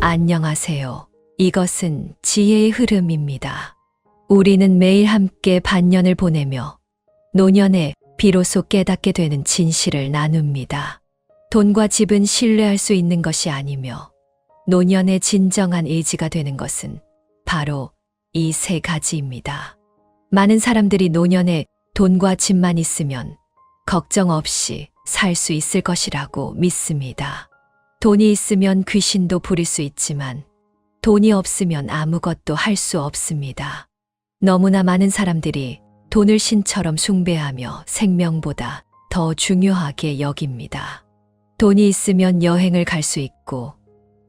안녕하세요. 이것은 지혜의 흐름입니다. 우리는 매일 함께 반년을 보내며 노년에 비로소 깨닫게 되는 진실을 나눕니다. 돈과 집은 신뢰할 수 있는 것이 아니며 노년의 진정한 의지가 되는 것은 바로 이 세 가지입니다. 많은 사람들이 노년에 돈과 집만 있으면 걱정 없이 살 수 있을 것이라고 믿습니다. 돈이 있으면 귀신도 부릴 수 있지만 돈이 없으면 아무것도 할 수 없습니다. 너무나 많은 사람들이 돈을 신처럼 숭배하며 생명보다 더 중요하게 여깁니다. 돈이 있으면 여행을 갈 수 있고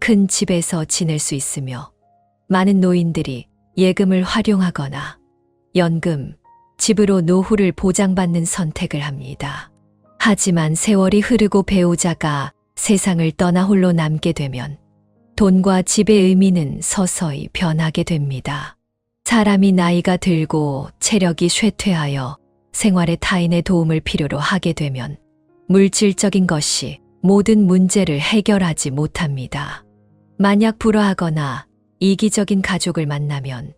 큰 집에서 지낼 수 있으며 많은 노인들이 예금을 활용하거나 연금, 집으로 노후를 보장받는 선택을 합니다. 하지만 세월이 흐르고 배우자가 세상을 떠나 홀로 남게 되면 돈과 집의 의미는 서서히 변하게 됩니다. 사람이 나이가 들고 체력이 쇠퇴하여 생활에 타인의 도움을 필요로 하게 되면 물질적인 것이 모든 문제를 해결하지 못합니다. 만약 불화하거나 이기적인 가족을 만나면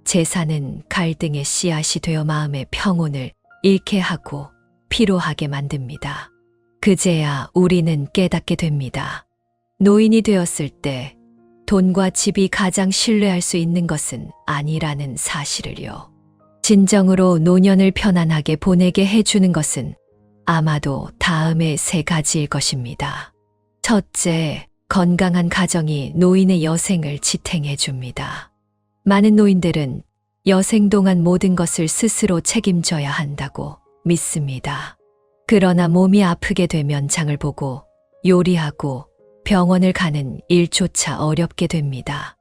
재산은 갈등의 씨앗이 되어 마음의 평온을 잃게 하고 피로하게 만듭니다. 그제야 우리는 깨닫게 됩니다. 노인이 되었을 때 돈과 집이 가장 신뢰할 수 있는 것은 아니라는 사실을요. 진정으로 노년을 편안하게 보내게 해주는 것은 아마도 다음의 세 가지일 것입니다. 첫째, 건강한 가정이 노인의 여생을 지탱해 줍니다. 많은 노인들은 여생 동안 모든 것을 스스로 책임져야 한다고 믿습니다. 그러나 몸이 아프게 되면 장을 보고 요리하고 병원을 가는 일조차 어렵게 됩니다.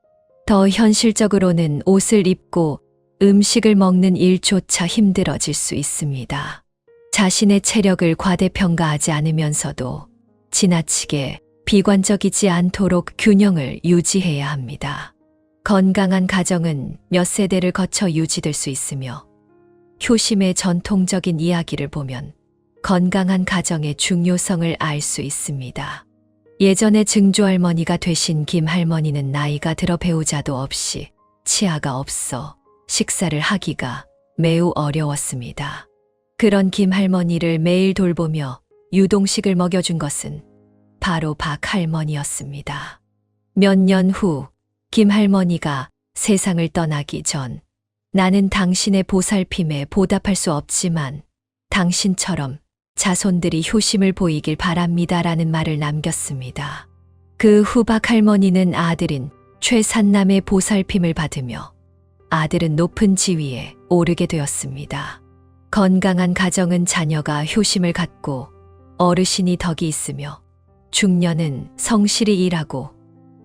더 현실적으로는 옷을 입고 음식을 먹는 일조차 힘들어질 수 있습니다. 자신의 체력을 과대평가하지 않으면서도 지나치게 비관적이지 않도록 균형을 유지해야 합니다. 건강한 가정은 몇 세대를 거쳐 유지될 수 있으며 효심의 전통적인 이야기를 보면 건강한 가정의 중요성을 알 수 있습니다. 예전에 증조할머니가 되신 김할머니는 나이가 들어 배우자도 없이 치아가 없어 식사를 하기가 매우 어려웠습니다. 그런 김할머니를 매일 돌보며 유동식을 먹여준 것은 바로 박할머니였습니다. 몇 년 후 김할머니가 세상을 떠나기 전 나는 당신의 보살핌에 보답할 수 없지만 당신처럼 자손들이 효심을 보이길 바랍니다라는 말을 남겼습니다. 그 후 박할머니는 아들인 최산남의 보살핌을 받으며 아들은 높은 지위에 오르게 되었습니다. 건강한 가정은 자녀가 효심을 갖고 어르신이 덕이 있으며 중년은 성실히 일하고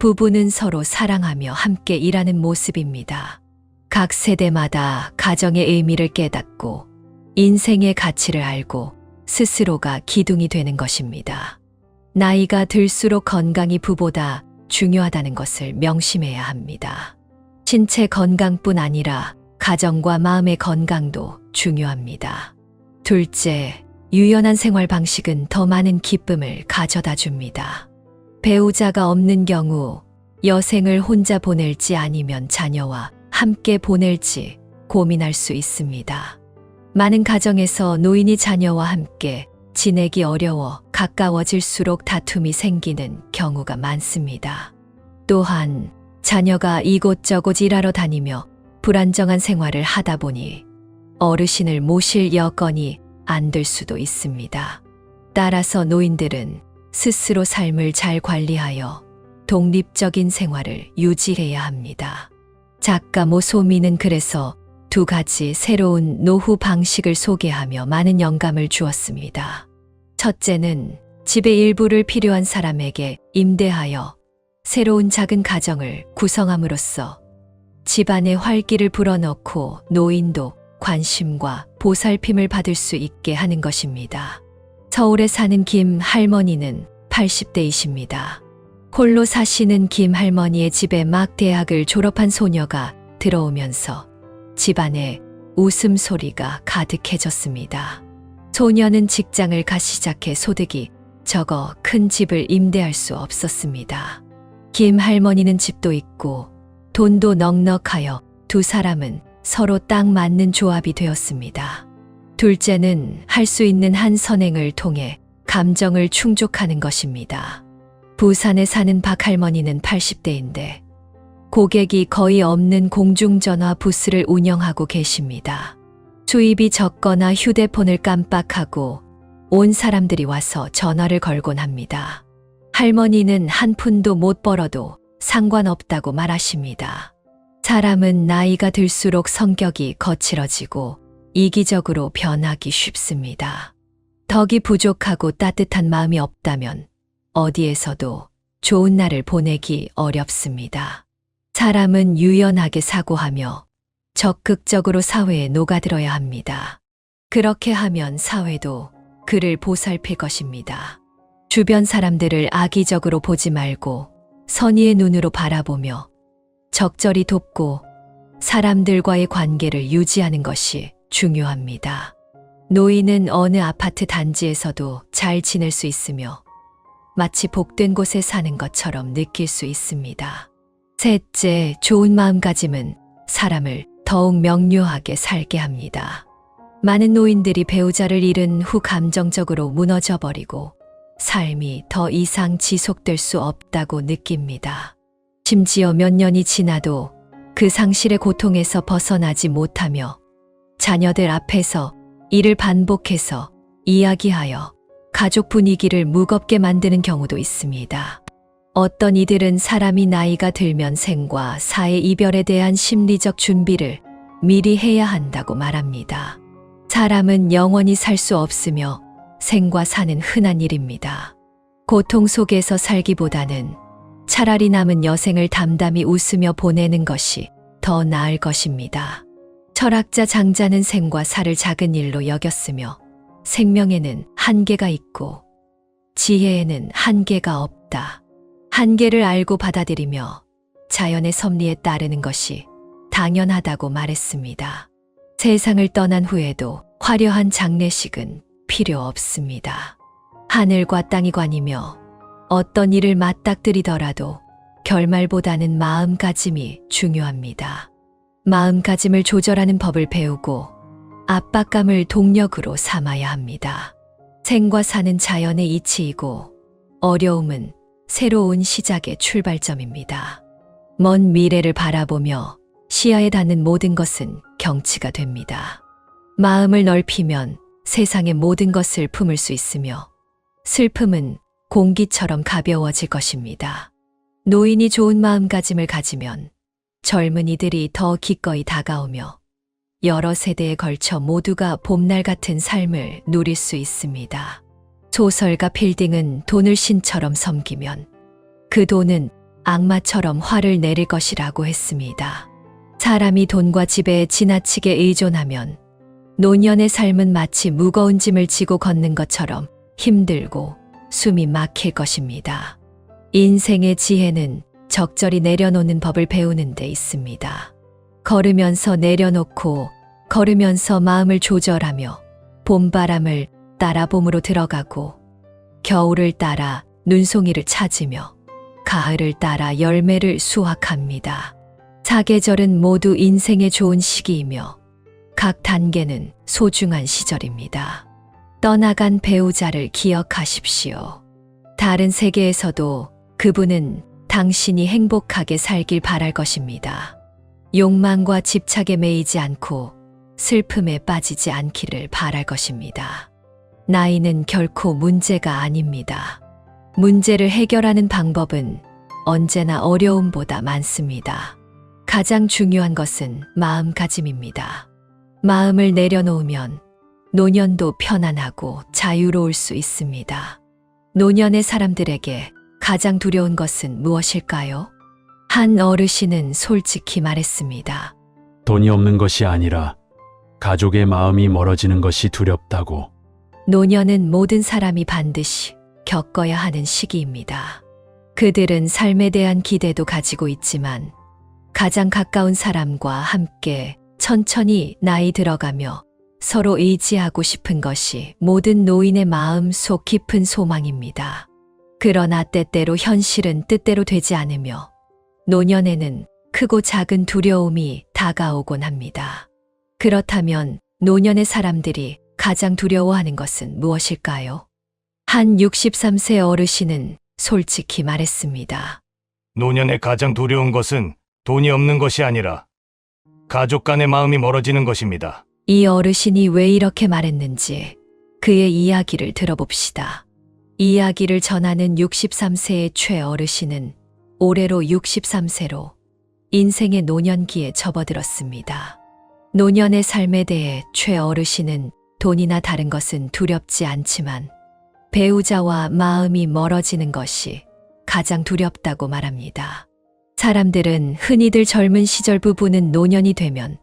부부는 서로 사랑하며 함께 일하는 모습입니다. 각 세대마다 가정의 의미를 깨닫고 인생의 가치를 알고 스스로가 기둥이 되는 것입니다. 나이가 들수록 건강이 부보다 중요하다는 것을 명심해야 합니다. 신체 건강뿐 아니라 가정과 마음의 건강도 중요합니다. 둘째, 유연한 생활 방식은 더 많은 기쁨을 가져다 줍니다. 배우자가 없는 경우 여생을 혼자 보낼지 아니면 자녀와 함께 보낼지 고민할 수 있습니다. 많은 가정에서 노인이 자녀와 함께 지내기 어려워 가까워질수록 다툼이 생기는 경우가 많습니다. 또한 자녀가 이곳저곳 일하러 다니며 불안정한 생활을 하다 보니 어르신을 모실 여건이 안 될 수도 있습니다. 따라서 노인들은 스스로 삶을 잘 관리하여 독립적인 생활을 유지해야 합니다. 작가 모소미는 그래서 두 가지 새로운 노후 방식을 소개하며 많은 영감을 주었습니다. 첫째는 집의 일부를 필요한 사람에게 임대하여 새로운 작은 가정을 구성함으로써 집안에 활기를 불어넣고 노인도 관심과 보살핌을 받을 수 있게 하는 것입니다. 서울에 사는 김 할머니는 80대이십니다. 홀로 사시는 김 할머니의 집에 막 대학을 졸업한 소녀가 들어오면서 집안에 웃음소리가 가득해졌습니다. 소녀는 직장을 가 시작해 소득이 적어 큰 집을 임대할 수 없었습니다. 김 할머니는 집도 있고 돈도 넉넉하여 두 사람은 서로 딱 맞는 조합이 되었습니다. 둘째는 할 수 있는 한 선행을 통해 감정을 충족하는 것입니다. 부산에 사는 박 할머니는 80대인데 고객이 거의 없는 공중전화 부스를 운영하고 계십니다. 수입이 적거나 휴대폰을 깜빡하고 온 사람들이 와서 전화를 걸곤 합니다. 할머니는 한 푼도 못 벌어도 상관없다고 말하십니다. 사람은 나이가 들수록 성격이 거칠어지고 이기적으로 변하기 쉽습니다. 덕이 부족하고 따뜻한 마음이 없다면 어디에서도 좋은 날을 보내기 어렵습니다. 사람은 유연하게 사고하며 적극적으로 사회에 녹아들어야 합니다. 그렇게 하면 사회도 그를 보살필 것입니다. 주변 사람들을 악의적으로 보지 말고 선의의 눈으로 바라보며 적절히 돕고 사람들과의 관계를 유지하는 것이 중요합니다. 노인은 어느 아파트 단지에서도 잘 지낼 수 있으며 마치 복된 곳에 사는 것처럼 느낄 수 있습니다. 셋째, 좋은 마음가짐은 사람을 더욱 명료하게 살게 합니다. 많은 노인들이 배우자를 잃은 후 감정적으로 무너져 버리고 삶이 더 이상 지속될 수 없다고 느낍니다. 심지어 몇 년이 지나도 그 상실의 고통에서 벗어나지 못하며 자녀들 앞에서 이를 반복해서 이야기하여 가족 분위기를 무겁게 만드는 경우도 있습니다. 어떤 이들은 사람이 나이가 들면 생과 사의 이별에 대한 심리적 준비를 미리 해야 한다고 말합니다. 사람은 영원히 살 수 없으며 생과 사는 흔한 일입니다. 고통 속에서 살기보다는 차라리 남은 여생을 담담히 웃으며 보내는 것이 더 나을 것입니다. 철학자 장자는 생과 사를 작은 일로 여겼으며 생명에는 한계가 있고 지혜에는 한계가 없다. 한계를 알고 받아들이며 자연의 섭리에 따르는 것이 당연하다고 말했습니다. 세상을 떠난 후에도 화려한 장례식은 필요 없습니다. 하늘과 땅이 관이며 어떤 일을 맞닥뜨리더라도 결말보다는 마음가짐이 중요합니다. 마음가짐을 조절하는 법을 배우고 압박감을 동력으로 삼아야 합니다. 생과 사는 자연의 이치이고 어려움은 새로운 시작의 출발점입니다. 먼 미래를 바라보며 시야에 닿는 모든 것은 경치가 됩니다. 마음을 넓히면 세상의 모든 것을 품을 수 있으며 슬픔은 공기처럼 가벼워질 것입니다. 노인이 좋은 마음가짐을 가지면 젊은이들이 더 기꺼이 다가오며 여러 세대에 걸쳐 모두가 봄날 같은 삶을 누릴 수 있습니다. 소설가 필딩은 돈을 신처럼 섬기면 그 돈은 악마처럼 화를 내릴 것이라고 했습니다. 사람이 돈과 지배에 지나치게 의존하면 노년의 삶은 마치 무거운 짐을 지고 걷는 것처럼 힘들고 숨이 막힐 것입니다. 인생의 지혜는 적절히 내려놓는 법을 배우는 데 있습니다. 걸으면서 내려놓고 걸으면서 마음을 조절하며 봄바람을 따라 봄으로 들어가고 겨울을 따라 눈송이를 찾으며 가을을 따라 열매를 수확합니다. 사계절은 모두 인생의 좋은 시기이며 각 단계는 소중한 시절입니다. 떠나간 배우자를 기억하십시오. 다른 세계에서도 그분은 당신이 행복하게 살길 바랄 것입니다. 욕망과 집착에 매이지 않고 슬픔에 빠지지 않기를 바랄 것입니다. 나이는 결코 문제가 아닙니다. 문제를 해결하는 방법은 언제나 어려움보다 많습니다. 가장 중요한 것은 마음가짐입니다. 마음을 내려놓으면 노년도 편안하고 자유로울 수 있습니다. 노년의 사람들에게 가장 두려운 것은 무엇일까요? 한 어르신은 솔직히 말했습니다. 돈이 없는 것이 아니라 가족의 마음이 멀어지는 것이 두렵다고. 노년은 모든 사람이 반드시 겪어야 하는 시기입니다. 그들은 삶에 대한 기대도 가지고 있지만 가장 가까운 사람과 함께 천천히 나이 들어가며 서로 의지하고 싶은 것이 모든 노인의 마음 속 깊은 소망입니다. 그러나 때때로 현실은 뜻대로 되지 않으며 노년에는 크고 작은 두려움이 다가오곤 합니다. 그렇다면 노년의 사람들이 가장 두려워하는 것은 무엇일까요? 한 63세 어르신은 솔직히 말했습니다. 노년에 가장 두려운 것은 돈이 없는 것이 아니라 가족 간의 마음이 멀어지는 것입니다. 이 어르신이 왜 이렇게 말했는지 그의 이야기를 들어봅시다. 이야기를 전하는 63세의 최 어르신은 올해로 63세로 인생의 노년기에 접어들었습니다. 노년의 삶에 대해 최 어르신은 돈이나 다른 것은 두렵지 않지만 배우자와 마음이 멀어지는 것이 가장 두렵다고 말합니다. 사람들은 흔히들 젊은 시절 부부는 노년이 되면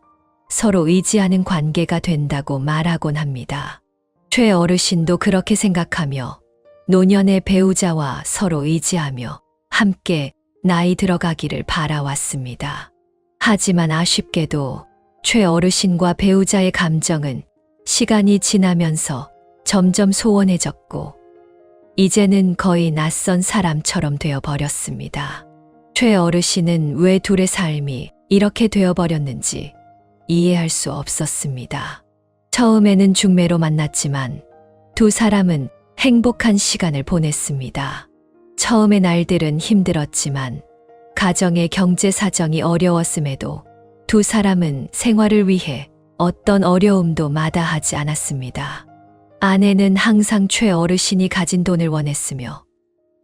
서로 의지하는 관계가 된다고 말하곤 합니다. 최 어르신도 그렇게 생각하며 노년의 배우자와 서로 의지하며 함께 나이 들어가기를 바라왔습니다. 하지만 아쉽게도 최 어르신과 배우자의 감정은 시간이 지나면서 점점 소원해졌고 이제는 거의 낯선 사람처럼 되어버렸습니다. 최 어르신은 왜 둘의 삶이 이렇게 되어버렸는지 이해할 수 없었습니다. 처음에는 중매로 만났지만 두 사람은 행복한 시간을 보냈습니다. 처음의 날들은 힘들었지만 가정의 경제 사정이 어려웠음에도 두 사람은 생활을 위해 어떤 어려움도 마다하지 않았습니다. 아내는 항상 최 어르신이 가진 돈을 원했으며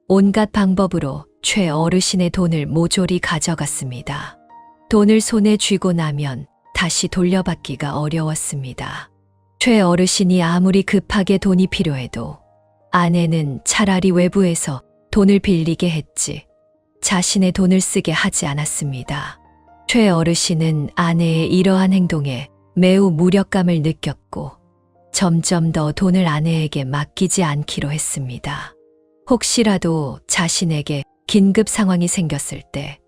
온갖 방법으로 최 어르신의 돈을 모조리 가져갔습니다. 돈을 손에 쥐고 나면 다시 돌려받기가 어려웠습니다. 최 어르신이 아무리 급하게 돈이 필요해도 아내는 차라리 외부에서 돈을 빌리게 했지 자신의 돈을 쓰게 하지 않았습니다. 최 어르신은 아내의 이러한 행동에 매우 무력감을 느꼈고 점점 더 돈을 아내에게 맡기지 않기로 했습니다. 혹시라도 자신에게 긴급 상황이 생겼을 때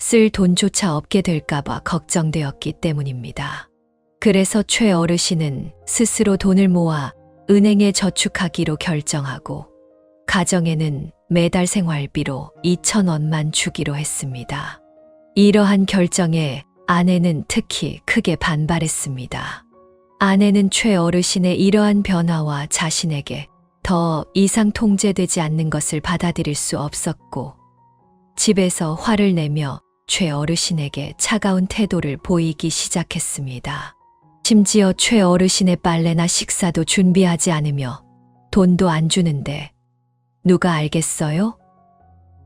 쓸 돈조차 없게 될까봐 걱정되었기 때문입니다. 그래서 최 어르신은 스스로 돈을 모아 은행에 저축하기로 결정하고 가정에는 매달 생활비로 2,000원만 주기로 했습니다. 이러한 결정에 아내는 특히 크게 반발했습니다. 아내는 최 어르신의 이러한 변화와 자신에게 더 이상 통제되지 않는 것을 받아들일 수 없었고 집에서 화를 내며 최 어르신에게 차가운 태도를 보이기 시작했습니다. 심지어 최 어르신의 빨래나 식사도 준비하지 않으며 돈도 안 주는데 누가 알겠어요?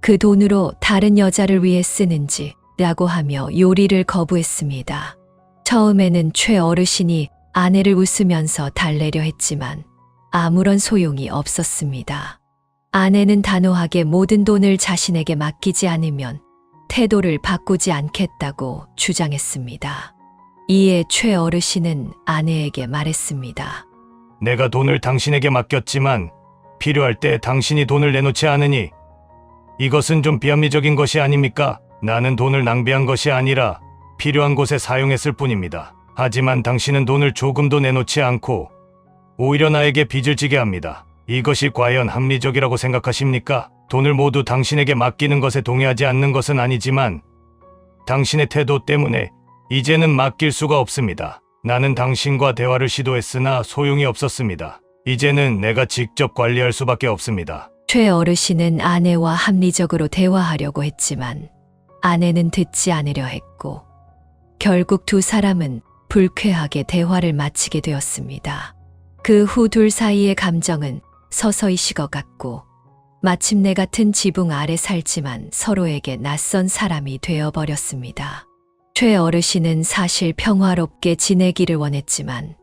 그 돈으로 다른 여자를 위해 쓰는지 라고 하며 요리를 거부했습니다. 처음에는 최 어르신이 아내를 웃으면서 달래려 했지만 아무런 소용이 없었습니다. 아내는 단호하게 모든 돈을 자신에게 맡기지 않으면 태도를 바꾸지 않겠다고 주장했습니다. 이에 최 어르신은 아내에게 말했습니다. 내가 돈을 당신에게 맡겼지만 필요할 때 당신이 돈을 내놓지 않으니 이것은 좀 비합리적인 것이 아닙니까? 나는 돈을 낭비한 것이 아니라 필요한 곳에 사용했을 뿐입니다. 하지만 당신은 돈을 조금도 내놓지 않고 오히려 나에게 빚을 지게 합니다. 이것이 과연 합리적이라고 생각하십니까? 돈을 모두 당신에게 맡기는 것에 동의하지 않는 것은 아니지만 당신의 태도 때문에 이제는 맡길 수가 없습니다. 나는 당신과 대화를 시도했으나 소용이 없었습니다. 이제는 내가 직접 관리할 수밖에 없습니다. 최 어르신은 아내와 합리적으로 대화하려고 했지만 아내는 듣지 않으려 했고 결국 두 사람은 불쾌하게 대화를 마치게 되었습니다. 그 후 둘 사이의 감정은 서서히 식어갔고 마침내 같은 지붕 아래 살지만 서로에게 낯선 사람이 되어버렸습니다. 최 어르신은 사실 평화롭게 지내기를 원했지만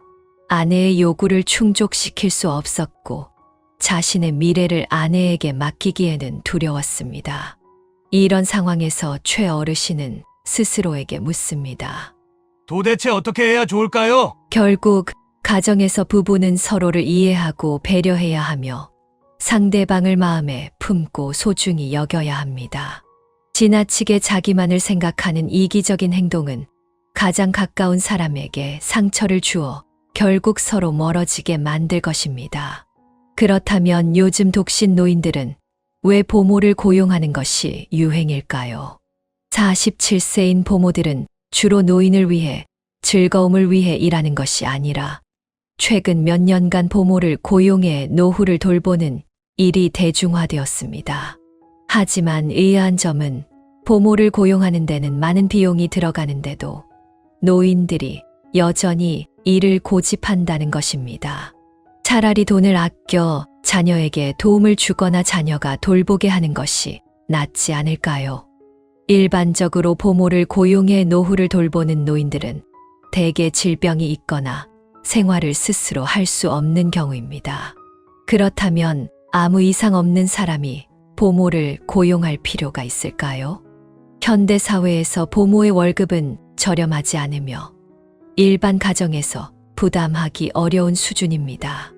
아내의 요구를 충족시킬 수 없었고 자신의 미래를 아내에게 맡기기에는 두려웠습니다. 이런 상황에서 최 어르신은 스스로에게 묻습니다. 도대체 어떻게 해야 좋을까요? 결국 가정에서 부부는 서로를 이해하고 배려해야 하며 상대방을 마음에 품고 소중히 여겨야 합니다. 지나치게 자기만을 생각하는 이기적인 행동은 가장 가까운 사람에게 상처를 주어 결국 서로 멀어지게 만들 것입니다. 그렇다면 요즘 독신 노인들은 왜 보모를 고용하는 것이 유행일까요? 47세인 보모들은 주로 노인을 위해 즐거움을 위해 일하는 것이 아니라 최근 몇 년간 보모를 고용해 노후를 돌보는 일이 대중화되었습니다. 하지만 의아한 점은 보모를 고용하는 데는 많은 비용이 들어가는데도 노인들이 여전히 일을 고집한다는 것입니다. 차라리 돈을 아껴 자녀에게 도움을 주거나 자녀가 돌보게 하는 것이 낫지 않을까요? 일반적으로 보모를 고용해 노후를 돌보는 노인들은 대개 질병이 있거나 생활을 스스로 할 수 없는 경우입니다. 그렇다면 아무 이상 없는 사람이 보모를 고용할 필요가 있을까요? 현대 사회에서 보모의 월급은 저렴하지 않으며 일반 가정에서 부담하기 어려운 수준입니다.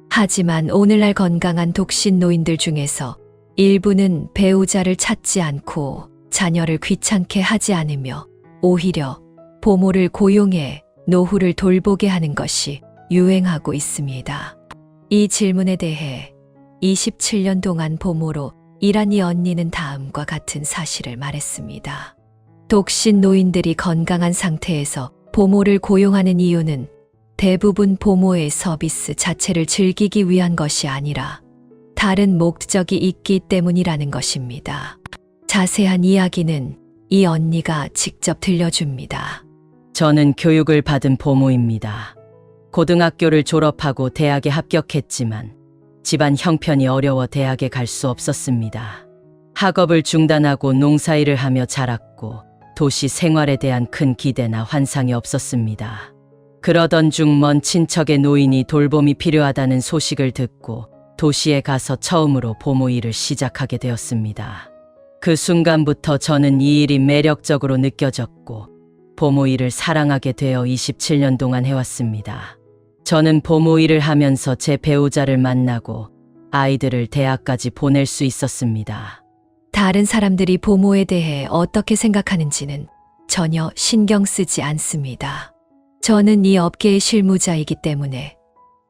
하지만 오늘날 건강한 독신 노인들 중에서 일부는 배우자를 찾지 않고 자녀를 귀찮게 하지 않으며 오히려 보모를 고용해 노후를 돌보게 하는 것이 유행하고 있습니다. 이 질문에 대해 27년 동안 보모로 일한 이 언니는 다음과 같은 사실을 말했습니다. 독신 노인들이 건강한 상태에서 보모를 고용하는 이유는 대부분 보모의 서비스 자체를 즐기기 위한 것이 아니라 다른 목적이 있기 때문이라는 것입니다. 자세한 이야기는 이 언니가 직접 들려줍니다. 저는 교육을 받은 보모입니다. 고등학교를 졸업하고 대학에 합격했지만 집안 형편이 어려워 대학에 갈 수 없었습니다. 학업을 중단하고 농사일을 하며 자랐고 도시 생활에 대한 큰 기대나 환상이 없었습니다. 그러던 중 먼 친척의 노인이 돌봄이 필요하다는 소식을 듣고 도시에 가서 처음으로 보모 일을 시작하게 되었습니다. 그 순간부터 저는 이 일이 매력적으로 느껴졌고 보모 일을 사랑하게 되어 27년 동안 해왔습니다. 저는 보모 일을 하면서 제 배우자를 만나고 아이들을 대학까지 보낼 수 있었습니다. 다른 사람들이 보모에 대해 어떻게 생각하는지는 전혀 신경 쓰지 않습니다. 저는 이 업계의 실무자이기 때문에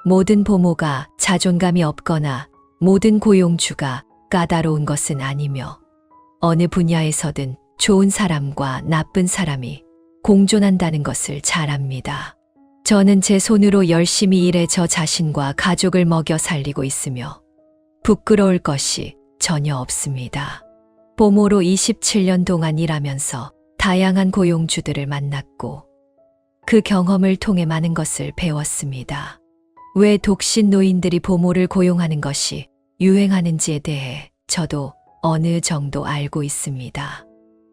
모든 보모가 자존감이 없거나 모든 고용주가 까다로운 것은 아니며 어느 분야에서든 좋은 사람과 나쁜 사람이 공존한다는 것을 잘 압니다. 저는 제 손으로 열심히 일해 저 자신과 가족을 먹여 살리고 있으며 부끄러울 것이 전혀 없습니다. 보모로 27년 동안 일하면서 다양한 고용주들을 만났고 그 경험을 통해 많은 것을 배웠습니다. 왜 독신 노인들이 보모를 고용하는 것이 유행하는지에 대해 저도 어느 정도 알고 있습니다.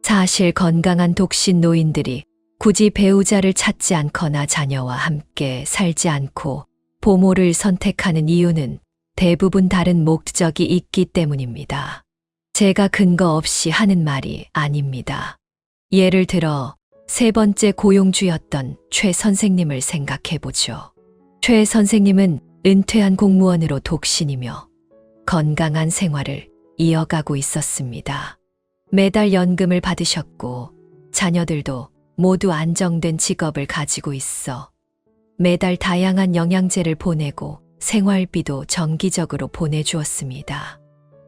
사실 건강한 독신 노인들이 굳이 배우자를 찾지 않거나 자녀와 함께 살지 않고 보모를 선택하는 이유는 대부분 다른 목적이 있기 때문입니다. 제가 근거 없이 하는 말이 아닙니다. 예를 들어 세 번째 고용주였던 최 선생님을 생각해보죠. 최 선생님은 은퇴한 공무원으로 독신이며 건강한 생활을 이어가고 있었습니다. 매달 연금을 받으셨고 자녀들도 모두 안정된 직업을 가지고 있어 매달 다양한 영양제를 보내고 생활비도 정기적으로 보내주었습니다.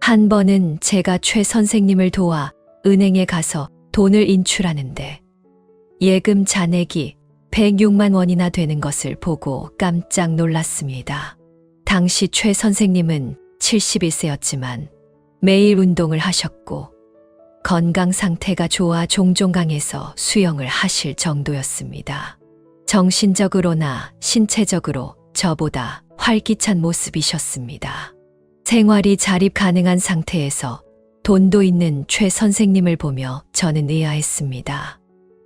한 번은 제가 최 선생님을 도와 은행에 가서 돈을 인출하는데 예금 잔액이 106만 원이나 되는 것을 보고 깜짝 놀랐습니다. 당시 최 선생님은 71세였지만 매일 운동을 하셨고 건강 상태가 좋아 종종 강에서 수영을 하실 정도였습니다. 정신적으로나 신체적으로 저보다 활기찬 모습이셨습니다. 생활이 자립 가능한 상태에서 돈도 있는 최 선생님을 보며 저는 의아했습니다.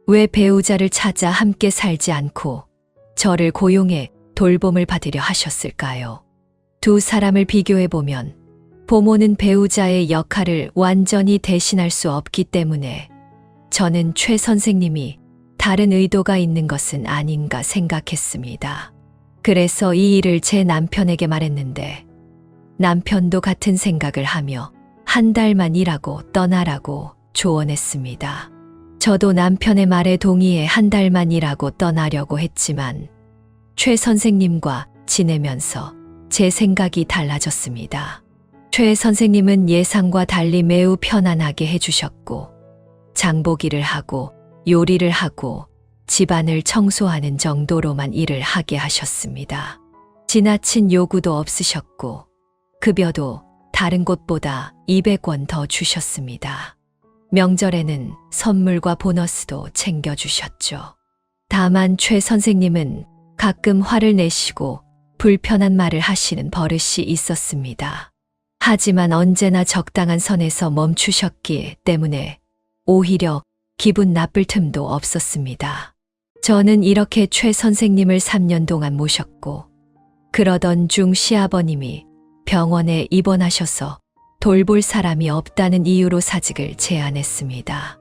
왜 배우자를 찾아 함께 살지 않고 저를 고용해 돌봄을 받으려 하셨을까요? 두 사람을 비교해보면 보모는 배우자의 역할을 완전히 대신할 수 없기 때문에 저는 최 선생님이 다른 의도가 있는 것은 아닌가 생각했습니다. 그래서 이 일을 제 남편에게 말했는데 남편도 같은 생각을 하며 한 달만 일하고 떠나라고 조언했습니다. 저도 남편의 말에 동의해 한 달만 일하고 떠나려고 했지만 최 선생님과 지내면서 제 생각이 달라졌습니다. 최 선생님은 예상과 달리 매우 편안하게 해주셨고, 장보기를 하고 요리를 하고 집안을 청소하는 정도로만 일을 하게 하셨습니다. 지나친 요구도 없으셨고, 급여도 다른 곳보다 200원 더 주셨습니다. 명절에는 선물과 보너스도 챙겨주셨죠. 다만 최 선생님은 가끔 화를 내시고 불편한 말을 하시는 버릇이 있었습니다. 하지만 언제나 적당한 선에서 멈추셨기 때문에 오히려 기분 나쁠 틈도 없었습니다. 저는 이렇게 최 선생님을 3년 동안 모셨고, 그러던 중 시아버님이 병원에 입원하셔서 돌볼 사람이 없다는 이유로 사직을 제안했습니다.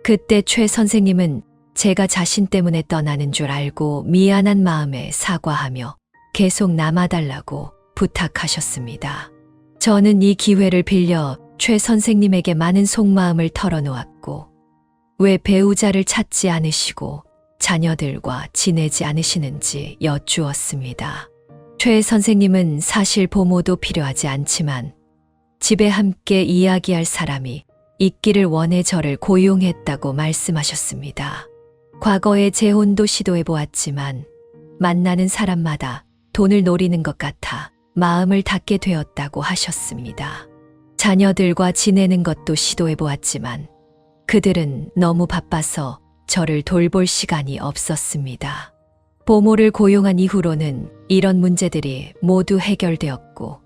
그때 최 선생님은 제가 자신 때문에 떠나는 줄 알고 미안한 마음에 사과하며 계속 남아달라고 부탁하셨습니다. 저는 이 기회를 빌려 최 선생님에게 많은 속마음을 털어놓았고, 왜 배우자를 찾지 않으시고 자녀들과 지내지 않으시는지 여쭈었습니다. 최 선생님은 사실 보모도 필요하지 않지만 집에 함께 이야기할 사람이 있기를 원해 저를 고용했다고 말씀하셨습니다. 과거에 재혼도 시도해 보았지만 만나는 사람마다 돈을 노리는 것 같아 마음을 닫게 되었다고 하셨습니다. 자녀들과 지내는 것도 시도해 보았지만 그들은 너무 바빠서 저를 돌볼 시간이 없었습니다. 보모를 고용한 이후로는 이런 문제들이 모두 해결되었고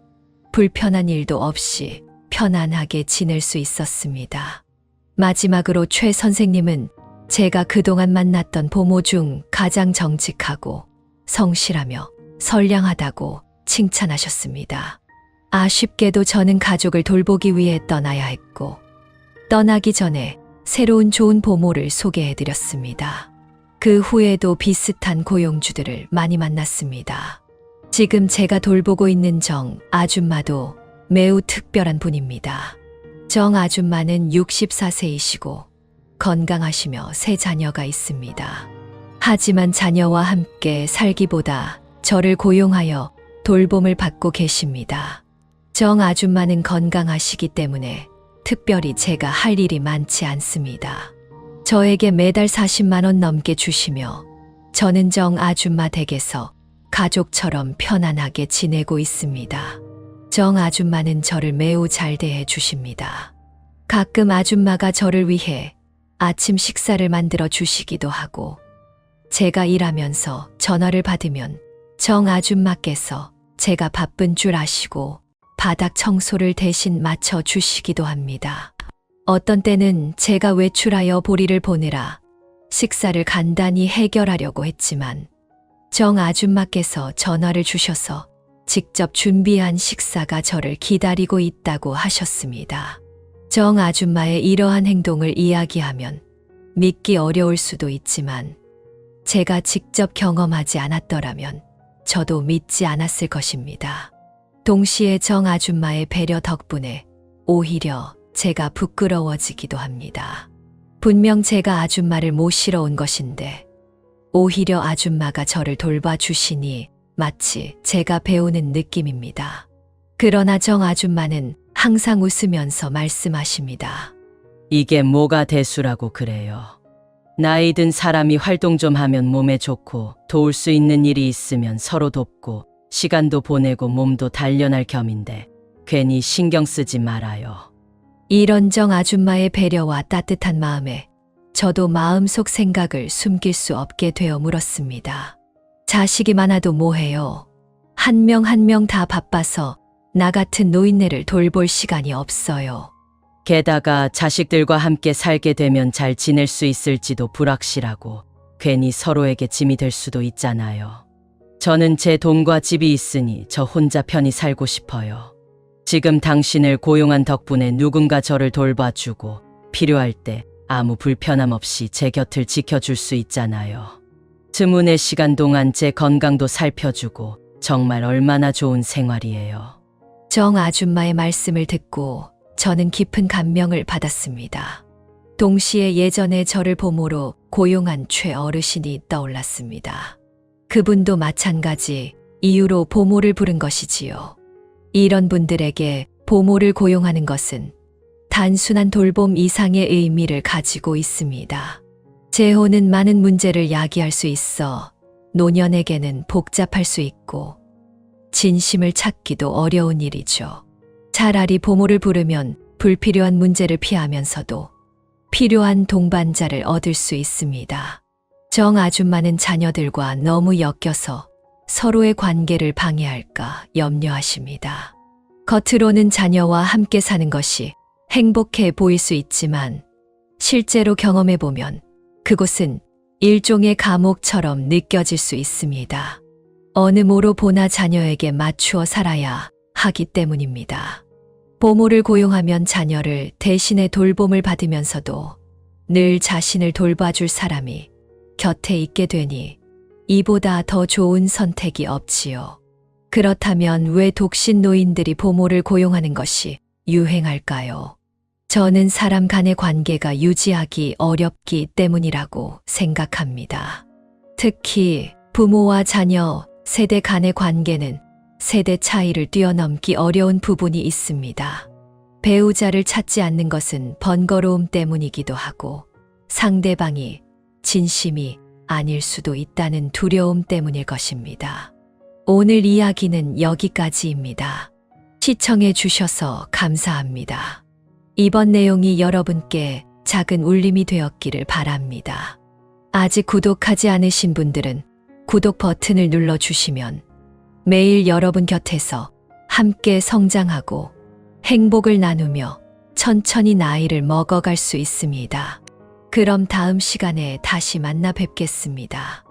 불편한 일도 없이 편안하게 지낼 수 있었습니다. 마지막으로 최 선생님은 제가 그동안 만났던 보모 중 가장 정직하고 성실하며 선량하다고 칭찬하셨습니다. 아쉽게도 저는 가족을 돌보기 위해 떠나야 했고, 떠나기 전에 새로운 좋은 보모를 소개해드렸습니다. 그 후에도 비슷한 고용주들을 많이 만났습니다. 지금 제가 돌보고 있는 정 아줌마도 매우 특별한 분입니다. 정 아줌마는 64세이시고 건강하시며 세 자녀가 있습니다. 하지만 자녀와 함께 살기보다 저를 고용하여 돌봄을 받고 계십니다. 정 아줌마는 건강하시기 때문에 특별히 제가 할 일이 많지 않습니다. 저에게 매달 40만 원 넘게 주시며 저는 정 아줌마 댁에서 가족처럼 편안하게 지내고 있습니다. 정 아줌마는 저를 매우 잘 대해 주십니다. 가끔 아줌마가 저를 위해 아침 식사를 만들어 주시기도 하고, 제가 일하면서 전화를 받으면 정 아줌마께서 제가 바쁜 줄 아시고 바닥 청소를 대신 맡아 주시기도 합니다. 어떤 때는 제가 외출하여 보리를 보내라 식사를 간단히 해결하려고 했지만 정 아줌마께서 전화를 주셔서 직접 준비한 식사가 저를 기다리고 있다고 하셨습니다. 정 아줌마의 이러한 행동을 이야기하면 믿기 어려울 수도 있지만 제가 직접 경험하지 않았더라면 저도 믿지 않았을 것입니다. 동시에 정 아줌마의 배려 덕분에 오히려 제가 부끄러워지기도 합니다. 분명 제가 아줌마를 모시러 온 것인데 오히려 아줌마가 저를 돌봐주시니 마치 제가 배우는 느낌입니다. 그러나 정 아줌마는 항상 웃으면서 말씀하십니다. 이게 뭐가 대수라고 그래요. 나이 든 사람이 활동 좀 하면 몸에 좋고 도울 수 있는 일이 있으면 서로 돕고 시간도 보내고 몸도 단련할 겸인데 괜히 신경 쓰지 말아요. 이런 정 아줌마의 배려와 따뜻한 마음에 저도 마음속 생각을 숨길 수 없게 되어 물었습니다. 자식이 많아도 뭐해요? 한 명 한 명 다 바빠서 나 같은 노인네를 돌볼 시간이 없어요. 게다가 자식들과 함께 살게 되면 잘 지낼 수 있을지도 불확실하고 괜히 서로에게 짐이 될 수도 있잖아요. 저는 제 돈과 집이 있으니 저 혼자 편히 살고 싶어요. 지금 당신을 고용한 덕분에 누군가 저를 돌봐주고 필요할 때 아무 불편함 없이 제 곁을 지켜줄 수 있잖아요. 드문의 시간 동안 제 건강도 살펴주고 정말 얼마나 좋은 생활이에요. 정 아줌마의 말씀을 듣고 저는 깊은 감명을 받았습니다. 동시에 예전에 저를 보모로 고용한 최 어르신이 떠올랐습니다. 그분도 마찬가지 이유로 보모를 부른 것이지요. 이런 분들에게 보모를 고용하는 것은 단순한 돌봄 이상의 의미를 가지고 있습니다. 재혼은 많은 문제를 야기할 수 있어 노년에게는 복잡할 수 있고 진심을 찾기도 어려운 일이죠. 차라리 보모를 부르면 불필요한 문제를 피하면서도 필요한 동반자를 얻을 수 있습니다. 정 아줌마는 자녀들과 너무 엮여서 서로의 관계를 방해할까 염려하십니다. 겉으로는 자녀와 함께 사는 것이 행복해 보일 수 있지만 실제로 경험해보면 그곳은 일종의 감옥처럼 느껴질 수 있습니다. 어느 모로 보나 자녀에게 맞추어 살아야 하기 때문입니다. 보모를 고용하면 자녀를 대신에 돌봄을 받으면서도 늘 자신을 돌봐줄 사람이 곁에 있게 되니 이보다 더 좋은 선택이 없지요. 그렇다면 왜 독신 노인들이 보모를 고용하는 것이 유행할까요? 저는 사람 간의 관계가 유지하기 어렵기 때문이라고 생각합니다. 특히 부모와 자녀, 세대 간의 관계는 세대 차이를 뛰어넘기 어려운 부분이 있습니다. 배우자를 찾지 않는 것은 번거로움 때문이기도 하고 상대방이 진심이 아닐 수도 있다는 두려움 때문일 것입니다. 오늘 이야기는 여기까지입니다. 시청해 주셔서 감사합니다. 이번 내용이 여러분께 작은 울림이 되었기를 바랍니다. 아직 구독하지 않으신 분들은 구독 버튼을 눌러주시면 매일 여러분 곁에서 함께 성장하고 행복을 나누며 천천히 나이를 먹어갈 수 있습니다. 그럼 다음 시간에 다시 만나 뵙겠습니다.